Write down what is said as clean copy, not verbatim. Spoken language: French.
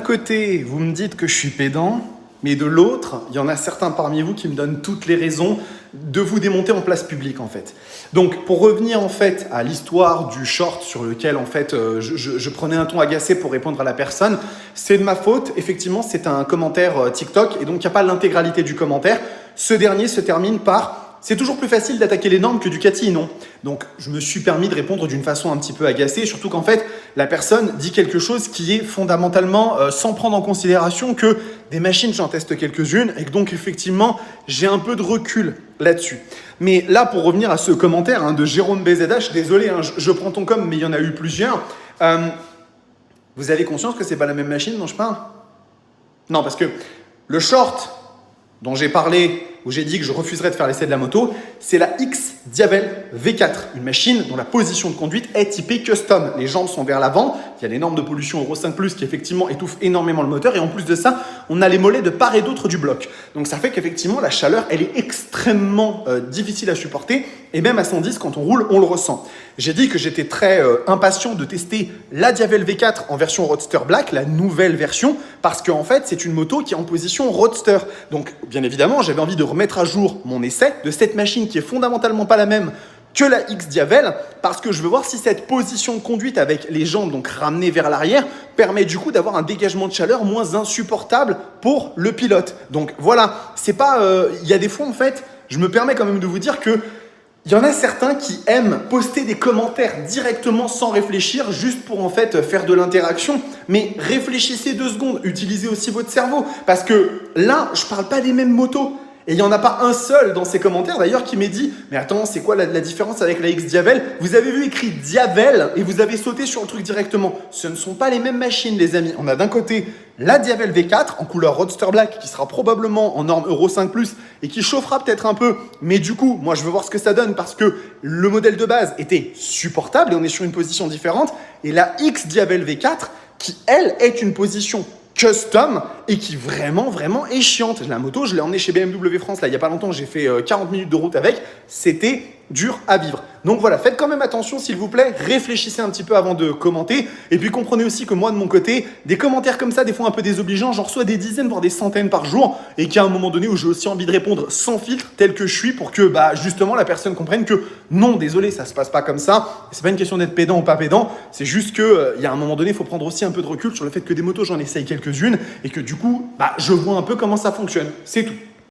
côté, vous me dites que je suis pédant, mais de l'autre, il y en a certains parmi vous qui me donnent toutes les raisons de vous démonter en place publique en fait. Donc pour revenir en fait à l'histoire du short sur lequel en fait je prenais un ton agacé pour répondre à la personne, c'est de ma faute. Effectivement, c'est un commentaire TikTok et donc il n'y a pas l'intégralité du commentaire. Ce dernier se termine par c'est toujours plus facile d'attaquer les normes que Ducati, non? Donc, je me suis permis de répondre d'une façon un petit peu agacée, surtout qu'en fait, la personne dit quelque chose qui est fondamentalement sans prendre en considération que des machines, j'en teste quelques-unes et que donc, effectivement, j'ai un peu de recul là-dessus. Mais là, pour revenir à ce commentaire de Jérôme BZH, désolé, je prends ton com, mais il y en a eu plusieurs. Vous avez conscience que c'est pas la même machine dont je parle? Non, parce que le short dont j'ai parlé, où j'ai dit que je refuserais de faire l'essai de la moto, c'est la X Diavel V4, une machine dont la position de conduite est typée custom. Les jambes sont vers l'avant, il y a les normes de pollution Euro 5+, qui effectivement étouffent énormément le moteur, et en plus de ça, on a les mollets de part et d'autre du bloc. Donc ça fait qu'effectivement, la chaleur, elle est extrêmement difficile à supporter, et même à 110, quand on roule, on le ressent. J'ai dit que j'étais très impatient de tester la Diavel V4 en version Roadster Black, la nouvelle version, parce qu'en fait, c'est une moto qui est en position Roadster. Donc, bien évidemment, j'avais envie de remettre à jour mon essai de cette machine qui est fondamentalement pas la même que la X Diavel, parce que je veux voir si cette position de conduite avec les jambes donc ramenées vers l'arrière permet du coup d'avoir un dégagement de chaleur moins insupportable pour le pilote. Donc voilà, c'est pas... Il y a des fois en fait, je me permets quand même de vous dire que il y en a certains qui aiment poster des commentaires directement sans réfléchir, juste pour en fait faire de l'interaction. Mais réfléchissez 2 secondes, utilisez aussi votre cerveau. Parce que là, je parle pas des mêmes motos. Et il n'y en a pas un seul dans ces commentaires d'ailleurs qui m'ait dit « Mais attends, c'est quoi la différence avec la X Diavel ?» Vous avez vu écrit Diavel et vous avez sauté sur le truc directement. Ce ne sont pas les mêmes machines les amis. On a d'un côté la Diavel V4 en couleur Roadster Black qui sera probablement en norme Euro 5+, et qui chauffera peut-être un peu. Mais du coup, moi je veux voir ce que ça donne parce que le modèle de base était supportable et on est sur une position différente. Et la X Diavel V4 qui elle est une position custom et qui vraiment est chiante. La moto, je l'ai emmenée chez BMW France là il y a pas longtemps, j'ai fait 40 minutes de route avec, c'était dur à vivre. Donc voilà, faites quand même attention s'il vous plaît, réfléchissez un petit peu avant de commenter et puis comprenez aussi que moi de mon côté, des commentaires comme ça, des fois un peu désobligeants, j'en reçois des dizaines voire des centaines par jour et qu'il y a un moment donné où j'ai aussi envie de répondre sans filtre tel que je suis pour que justement la personne comprenne que non, désolé, ça se passe pas comme ça. C'est pas une question d'être pédant ou pas pédant, c'est juste que il y a un moment donné, il faut prendre aussi un peu de recul sur le fait que des motos, j'en essaye quelques-unes et que du coup, je vois un peu comment ça fonctionne. C'est tout.